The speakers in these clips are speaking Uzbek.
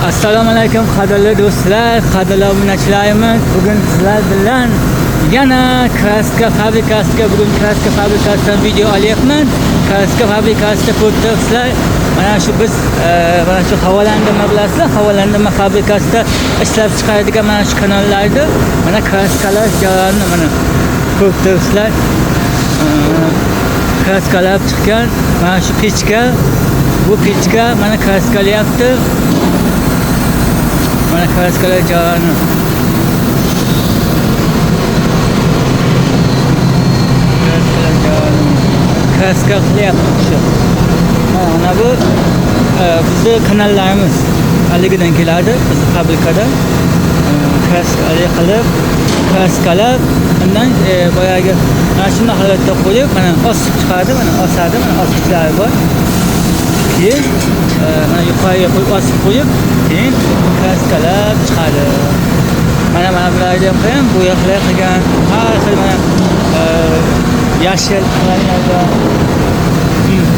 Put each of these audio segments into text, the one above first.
Assalomu alaykum qadrli do'stlar, qadrli obunachilarimiz. Bugun sizlar bilan yana kraska fabrikasiga, bugun kraska fabrikasidan video olyapman. Kraska fabrikasida ko'ribsizlar. Mana shu biz mana shu havolandırma bilasizlar, havolandırma fabrikasida ishlab chiqaradigan mana shu kanallarda mana kraskalar jarayonni mana ko'ribsizlar. Kraskalar chiqqan. Mana shu pechka, bu pechka mana kraskalayapti. Mana kraskalar jarayoni. Kraska qilyapti. Mana bu bizni kanallarimiz haligidan keladi, biz fabrikada kraskalar qilib, kraskalab, undan boyagi mana shunday holatda qo'yib, mana osib chiqadi, mana osadi, mana osichlari bor. Keyin mana yuqoriga qo'yib osib qo'yib, keyin kraskalab chiqadi. Mana bularni ham qilgan, bo'yoqlar qilgan, har xil mana yashil ranglarda,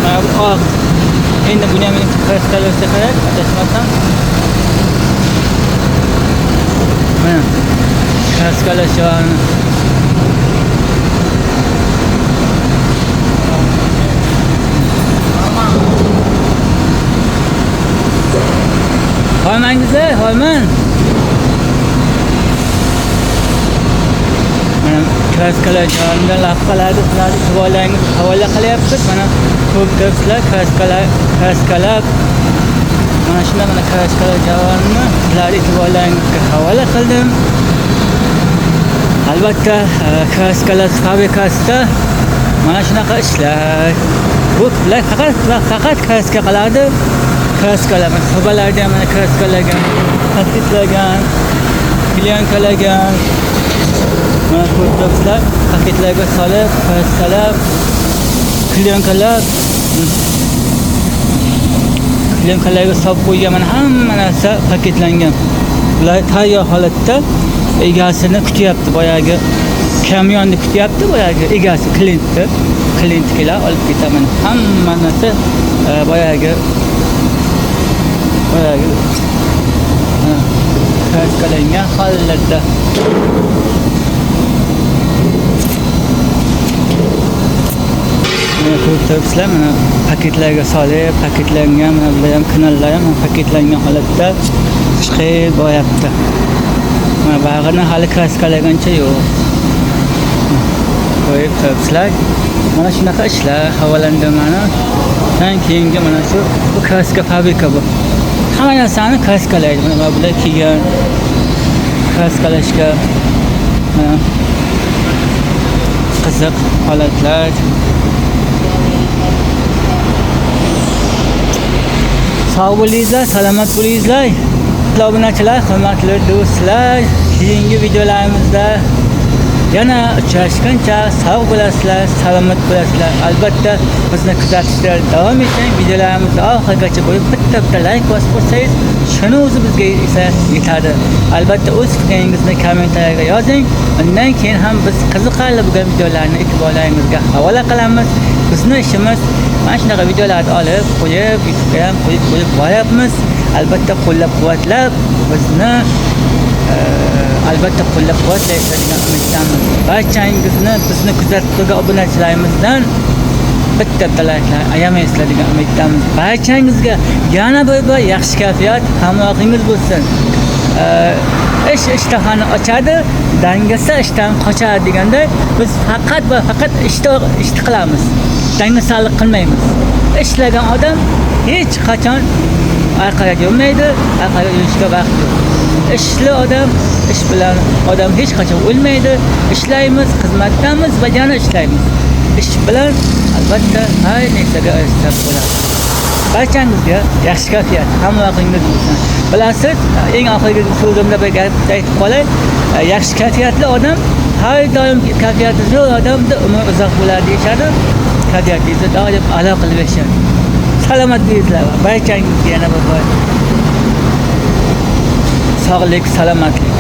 mana bu oq. Endi buni ham kraskalarga qarab, adashmasam. Mana kraskalash jarayoni. Hoymangizlar, hoyman. Mana kraskalar jarayonida lavhalarni sizlarga e'tiborlaringizni havola qilyapmiz. Mana ko'ribsizlar, kraskalar. Mana shunday mana kraskalar jarayonini sizlarga e'tiborlaringizga havola qildim. Albatta, kraskalar fabrikasida mana shunaqa ishlar. Bu faqat kraska qiladi. Kraskalar, sobalarda mana kraskalagan, paketlagan, klyankalagan. Mana ko'ribsizlar, paketlarga solib, kraskalab, klyankalab, klyankalarga solib qo'ygan, mana hamma narsa paketlangan. Ular tayyor holatda egasini kutyapti, boyagi kamyonni kutyapti, boyagi egasi klient kelar olib ketaman. Hamma narsa boyagi kraskalangan holatda. Mana ko'ribsizlar, mana paketlarga solib, paketlangan, mana bular ham kanallar ham paketlangan holatda chiqib boryapti. Mana bag'ini hali kraskalagancha yo'q. Ko'ribsizlar, mana shunaqa ishlar havolandırmani. Keyingi mana shu kraska fabrika bu. Hamma narsani kraskalaydi. Mana bular kelgan kraskalashga qiziq holatlar. Sog' bo'linglar, salomat bo'linglar. Obunachilar, hurmatli do'stlar, keyingi videolarimizda yana uchrashguncha sog' bo'lasizlar, salomat bo'lasizlar. Albatta bizni kuzatishda davom eting. Videolarimizni oxirigacha qo'yib bitta like bosib qo'ysangiz, shuni o'zi bizga esa yetadi. Albatta o'z fikringizni kommentariyga yozing. Undan keyin ham biz qiziqarli bo'lgan videolarni e'tiborlaringizga havola qilamiz. Bizning ishimiz mana shunaqa videolarni olib, qo'yib, YouTube'ga ham qo'yib boryapmiz. Albatta qo'llab-quvvatlab bizni albatta qo'llab-quvvatlaydigan umiddamiz. Barchangizni bizni kuzatib turgan obunachilarimizdan bitta like'lar ayamaysizlar degan umiddamiz. Barchangizga yana bir yaxshi kayfiyat hamrohingiz bo'lsin. Ish ishtahani ochadi, dangasa ishdan qochadi deganda biz faqat ishni qilamiz. Dangasalik qilmaymiz. Ishlagan odam hech qachon orqaga yurmaydi, orqaga yurishga vaqt yo'q. Ishli odam, ish bilan odam hech qachon o'lmaydi. Ishlaymiz, xizmatdamiz va yana ishlaymiz. Ish bilan albatta har narsaga erishib bo'ladi. Barchangizga yaxshi kayfiyat, hamrohingiz bo'lsin. Bilasiz, eng oxirgi so'zimda bir gap aytib qolay. Yaxshi kayfiyatli odam har doim kayfiyati zo'r odamda umr uzoq bo'ladi deyishadi. Kayfiyatingizni doim a'lo qilib yashang. Salomat bo'linglar. Barchangizga yana bir sog'lik, salomatlik.